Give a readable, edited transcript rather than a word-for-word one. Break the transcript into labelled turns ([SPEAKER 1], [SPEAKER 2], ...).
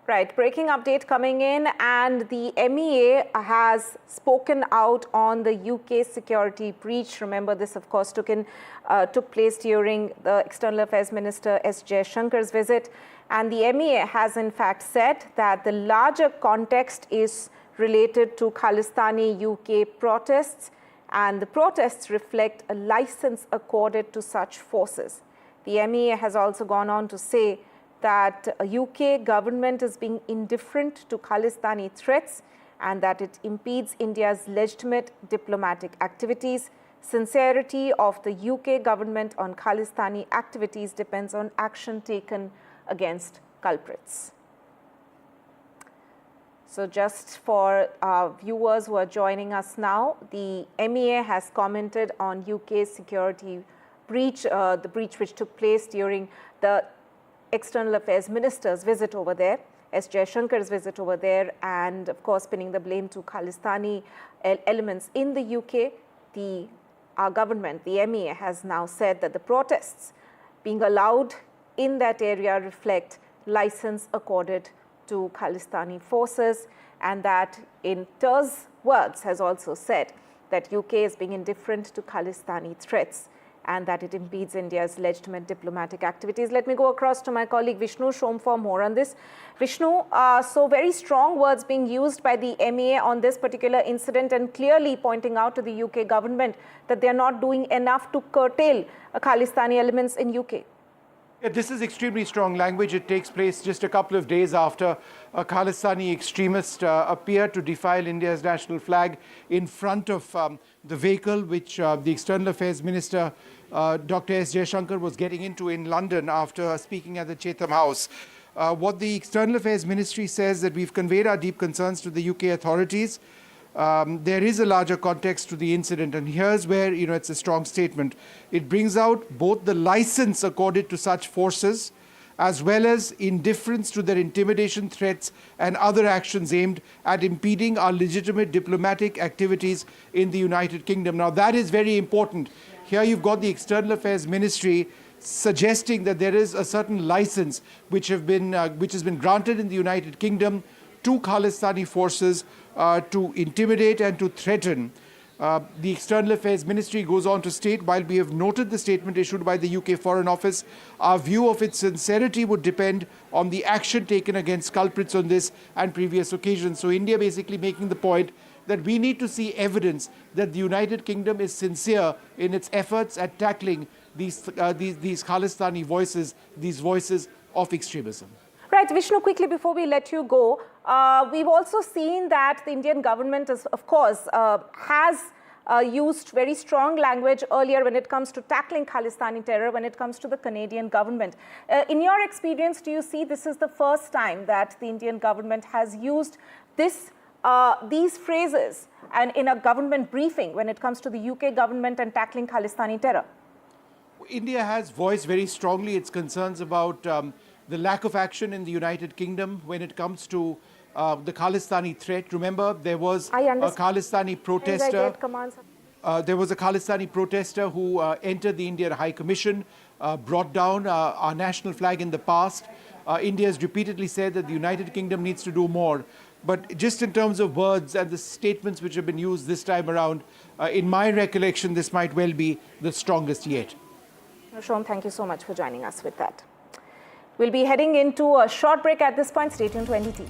[SPEAKER 1] Right, breaking update coming in, and the MEA has spoken out on the UK security breach. Remember, this of course took place during the External Affairs Minister S Jaishankar's visit, and the MEA has in fact said that the larger context is related to Khalistani UK protests, and the protests reflect a license accorded to such forces. The MEA has also gone on to say that a UK government is being indifferent to Khalistani threats and that it impedes India's legitimate diplomatic activities. Sincerity of the UK government on Khalistani activities depends on action taken against culprits. So just for our viewers who are joining us now, the MEA has commented on UK's security breach, the breach which took place during the External Affairs Minister's visit over there, S Jaishankar's visit over there, and of course pinning the blame to Khalistani elements in the UK. Our government, the MEA, has now said that the protests being allowed in that area reflect license accorded to Khalistani forces, and that in TER's words has also said that UK is being indifferent to Khalistani threats and that it impedes India's legitimate diplomatic activities. Let me go across to my colleague Vishnu Shom for more on this. Vishnu, so very strong words being used by the MEA on this particular incident, and clearly pointing out to the UK government that they are not doing enough to curtail Khalistani elements in UK.
[SPEAKER 2] Yeah, this is extremely strong language. It takes place just a couple of days after a Khalistani extremist appeared to defile India's national flag in front of the vehicle which the External Affairs Minister Dr. S Jaishankar was getting into in London after speaking at the Chatham House. What the External Affairs Ministry says that we've conveyed our deep concerns to the UK authorities. There is a larger context to the incident, and here's where, it's a strong statement. It brings out both the license accorded to such forces as well as indifference to their intimidation threats and other actions aimed at impeding our legitimate diplomatic activities in the United Kingdom. Now, that is very important. Here you've got the External Affairs Ministry suggesting that there is a certain license which has been granted in the United Kingdom to Khalistani forces to intimidate and to threaten. The External Affairs Ministry goes on to state, while we have noted the statement issued by the UK Foreign Office, our view of its sincerity would depend on the action taken against culprits on this and previous occasions. So India basically making the point that we need to see evidence that the United Kingdom is sincere in its efforts at tackling these Khalistani voices, these voices of extremism.
[SPEAKER 1] Right, Vishnu, quickly before we let you go, we've also seen that the Indian government is, of course, has used very strong language earlier when it comes to tackling Khalistani terror, when it comes to the Canadian government. In your experience, do you see this is the first time that the Indian government has used these phrases and in a government briefing when it comes to the UK government and tackling Khalistani terror?
[SPEAKER 2] India has voiced very strongly its concerns about the lack of action in the United Kingdom when it comes to the Khalistani threat. Remember, there was a Khalistani protester. There was a Khalistani protester who entered the Indian High Commission, brought down our national flag in the past. India has repeatedly said that the United Kingdom needs to do more. But just in terms of words and the statements which have been used this time around, in my recollection, this might well be the strongest yet.
[SPEAKER 1] Shom, thank you so much for joining us with that. We'll be heading into a short break at this point. Stay tuned to NDTV.